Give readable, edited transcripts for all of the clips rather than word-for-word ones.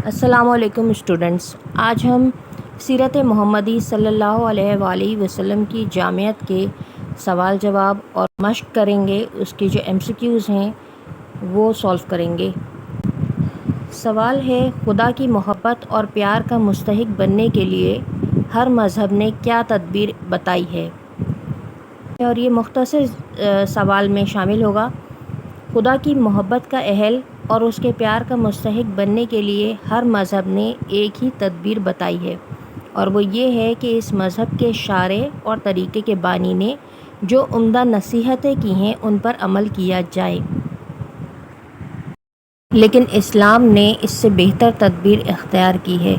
السلام علیکم اسٹوڈنٹس، آج ہم سیرت محمدی صلی اللہ علیہ وآلہ وسلم کی جامعت کے سوال جواب اور مشق کریں گے۔ اس کی جو MCQs ہیں وہ سولو کریں گے۔ سوال ہے، خدا کی محبت اور پیار کا مستحق بننے کے لیے ہر مذہب نے کیا تدبیر بتائی ہے؟ اور یہ مختصر سوال میں شامل ہوگا۔ خدا کی محبت کا اہل اور اس کے پیار کا مستحق بننے کے لیے ہر مذہب نے ایک ہی تدبیر بتائی ہے، اور وہ یہ ہے کہ اس مذہب کے شارع اور طریقے کے بانی نے جو عمدہ نصیحتیں کی ہیں ان پر عمل کیا جائے۔ لیکن اسلام نے اس سے بہتر تدبیر اختیار کی ہے۔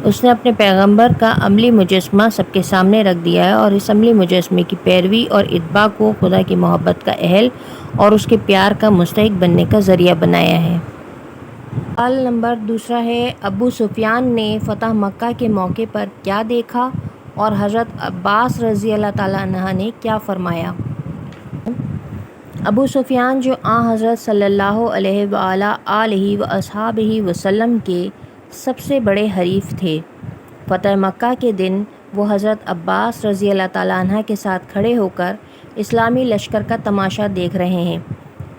اس نے اپنے پیغمبر کا عملی مجسمہ سب کے سامنے رکھ دیا ہے، اور اس عملی مجسمے کی پیروی اور اتباع کو خدا کی محبت کا اہل اور اس کے پیار کا مستحق بننے کا ذریعہ بنایا ہے۔ سوال نمبر دوسرا ہے، ابو سفیان نے فتح مکہ کے موقع پر کیا دیکھا اور حضرت عباس رضی اللہ تعالیٰ عنہ نے کیا فرمایا؟ ابو سفیان جو حضرت صلی اللہ علیہ وآلہ وصحبہ وسلم کے سب سے بڑے حریف تھے، فتح مکہ کے دن وہ حضرت عباس رضی اللہ تعالیٰ عنہ کے ساتھ کھڑے ہو کر اسلامی لشکر کا تماشا دیکھ رہے ہیں۔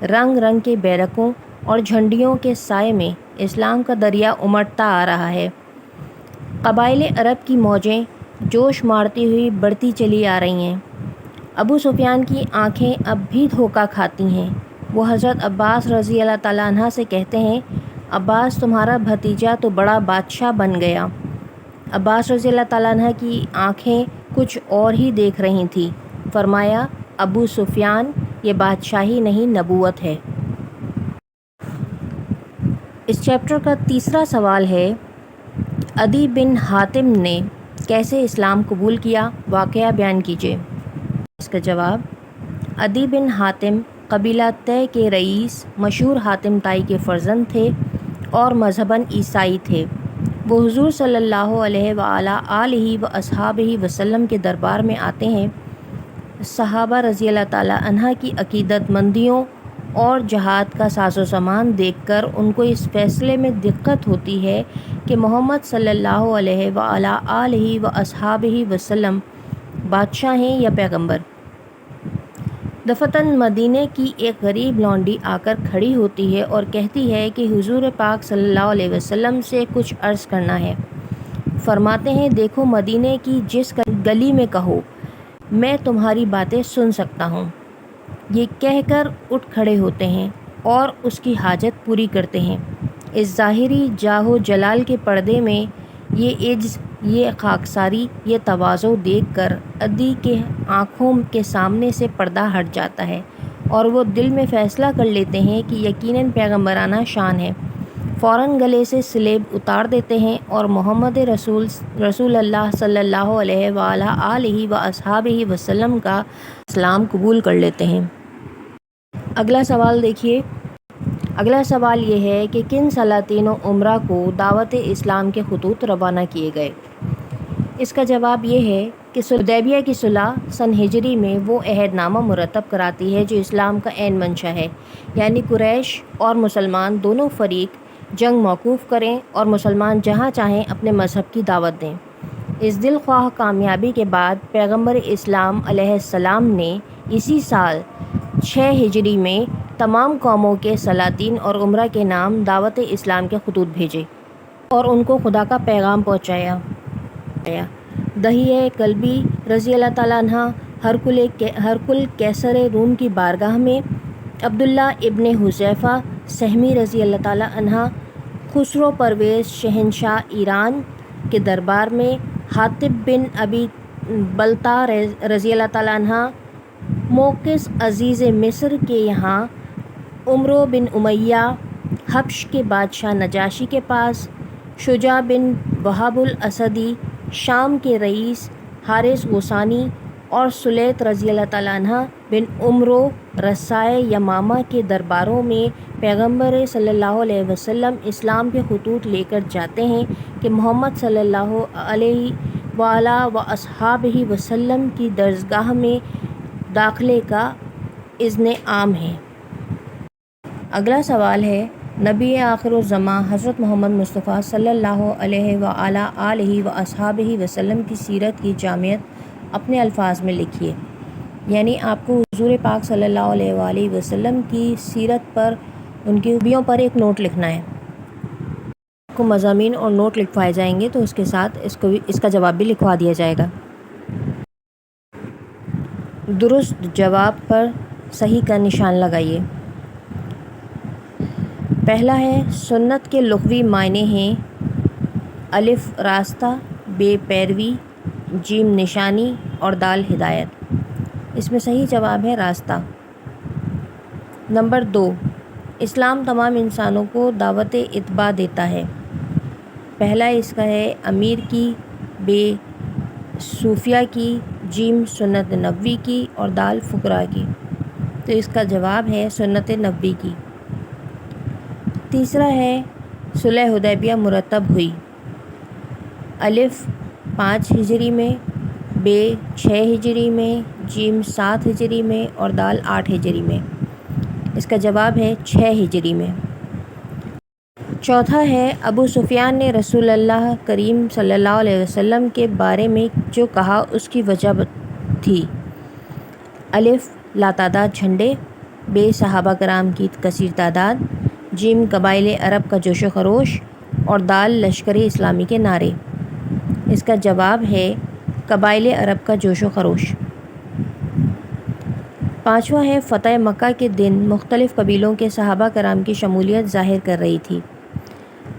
رنگ رنگ کے بیرقوں اور جھنڈیوں کے سائے میں اسلام کا دریا امٹتا آ رہا ہے۔ قبائل عرب کی موجیں جوش مارتی ہوئی بڑھتی چلی آ رہی ہیں۔ ابو سفیان کی آنکھیں اب بھی دھوکہ کھاتی ہیں۔ وہ حضرت عباس رضی اللہ تعالیٰ عنہ سے کہتے ہیں، عباس تمہارا بھتیجا تو بڑا بادشاہ بن گیا۔ عباس رضی اللہ تعالیٰ عنہ کی آنکھیں کچھ اور ہی دیکھ رہی تھیں۔ فرمایا، ابو سفیان، یہ بادشاہی نہیں، نبوت ہے۔ اس چیپٹر کا تیسرا سوال ہے، عدی بن حاتم نے کیسے اسلام قبول کیا؟ واقعہ بیان کیجیے۔ اس کا جواب، عدی بن حاتم قبیلہ طے کے رئیس مشہور حاتم طائی کے فرزند تھے اور مذہباً عیسائی تھے۔ وہ حضور صلی اللہ علیہ وآلہ وصحبہ وسلم کے دربار میں آتے ہیں۔ صحابہ رضی اللہ تعالیٰ عنہ کی عقیدت مندیوں اور جہاد کا ساز و سامان دیکھ کر ان کو اس فیصلے میں دقت ہوتی ہے کہ محمد صلی اللہ علیہ وآلہ وصحبہ وسلم بادشاہ ہیں یا پیغمبر۔ دفتن مدینہ کی ایک غریب لونڈی آ کر کھڑی ہوتی ہے اور کہتی ہے کہ حضور پاک صلی اللہ علیہ وسلم سے کچھ عرض کرنا ہے۔ فرماتے ہیں، دیکھو مدینہ کی جس گلی میں کہو، میں تمہاری باتیں سن سکتا ہوں۔ یہ کہہ کر اٹھ کھڑے ہوتے ہیں اور اس کی حاجت پوری کرتے ہیں۔ اس ظاہری جاہ و جلال کے پردے میں یہ عجز، یہ خاکساری، یہ تواضع دیکھ کر عدی کے آنکھوں کے سامنے سے پردہ ہٹ جاتا ہے اور وہ دل میں فیصلہ کر لیتے ہیں کہ یقیناً پیغمبرانہ شان ہے۔ فوراً گلے سے سلیب اتار دیتے ہیں اور محمد رسول اللہ صلی اللہ علیہ وآلہ وصحبہ وسلم کا اسلام قبول کر لیتے ہیں۔ اگلا سوال دیکھیے۔ اگلا سوال یہ ہے کہ کن سلاطین و امراء کو دعوت اسلام کے خطوط روانہ کیے گئے؟ اس کا جواب یہ ہے کہ حدیبیہ کی صلح سن ہجری میں وہ عہد نامہ مرتب کراتی ہے جو اسلام کا عین منشا ہے، یعنی قریش اور مسلمان دونوں فریق جنگ موقوف کریں اور مسلمان جہاں چاہیں اپنے مذہب کی دعوت دیں۔ اس دل خواہ کامیابی کے بعد پیغمبر اسلام علیہ السلام نے اسی سال 6 ہجری میں تمام قوموں کے سلاطین اور امراء کے نام دعوت اسلام کے خطوط بھیجے اور ان کو خدا کا پیغام پہنچایا۔ دحیہ کلبی رضی اللہ تعالیٰ عنہ ہرقل قیصر روم کی بارگاہ میں، عبداللہ ابن حذیفہ سہمی رضی اللہ تعالیٰ عنہ خسرو پرویز شہنشاہ ایران کے دربار میں، حاطب بن ابی بلتع رضی اللہ تعالیٰ عنہ موقس عزیز مصر کے یہاں، عمرو بن امیہ حبش کے بادشاہ نجاشی کے پاس، شجاع بن وہب الاسدی شام کے رئیس حارث غسانی اور سلیط رضی اللہ تعالیٰ عنہ بن عمرو رسائے یمامہ کے درباروں میں پیغمبر صلی اللہ علیہ وسلم اسلام کے خطوط لے کر جاتے ہیں کہ محمد صلی اللہ علیہ وآلہ وصحبہ وسلم کی درسگاہ میں داخلے کا اذن عام ہے۔ اگلا سوال ہے، نبی آخر الزماں حضرت محمد مصطفیٰ صلی اللہ علیہ وآلہ آلہ وأصحابہ وسلم کی سیرت کی جامعیت اپنے الفاظ میں لکھیے، یعنی آپ کو حضور پاک صلی اللہ علیہ وآلہ وسلم کی سیرت پر، ان کی خوبیوں پر ایک نوٹ لکھنا ہے۔ آپ کو مضامین اور نوٹ لکھوائے جائیں گے تو اس کے ساتھ اس کا جواب بھی لکھوا دیا جائے گا۔ درست جواب پر صحیح کا نشان لگائیے۔ پہلا ہے، سنت کے لغوی معنی ہیں الف راستہ، ب پیروی، جیم نشانی اور دال ہدایت۔ اس میں صحیح جواب ہے راستہ۔ نمبر 2، اسلام تمام انسانوں کو دعوت اتباع دیتا ہے۔ پہلا اس کا ہے امیر کی، ب صوفیہ کی، جیم سنت نبوی کی اور دال فقراء کی۔ تو اس کا جواب ہے سنت نبوی کی۔ تیسرا ہے، صلح حدیبیہ مرتب ہوئی الف 5 ہجری میں، ب 6 ہجری میں، جیم 7 ہجری میں اور دال 8 ہجری میں۔ اس کا جواب ہے 6 ہجری میں۔ چوتھا ہے، ابو سفیان نے رسول اللہ کریم صلی اللہ علیہ وسلم کے بارے میں جو کہا اس کی وجہ تھی الف لاتعداد جھنڈے، ب صحابہ کرام کی کثیر تعداد، جیم قبائل عرب کا جوش و خروش اور دال لشکر اسلامی کے نعرے۔ اس کا جواب ہے قبائل عرب کا جوش و خروش۔ پانچواں ہے، فتح مکہ کے دن مختلف قبیلوں کے صحابہ کرام کی شمولیت ظاہر کر رہی تھی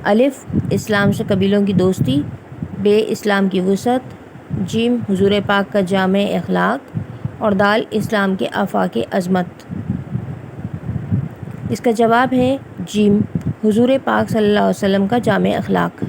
الف اسلام سے قبیلوں کی دوستی، ب اسلام کی وسعت، جیم حضور پاک کا جامع اخلاق اور دال اسلام کے آفاق عظمت۔ اس کا جواب ہے جیم حضور پاک صلی اللہ علیہ وسلم کا جامع اخلاق۔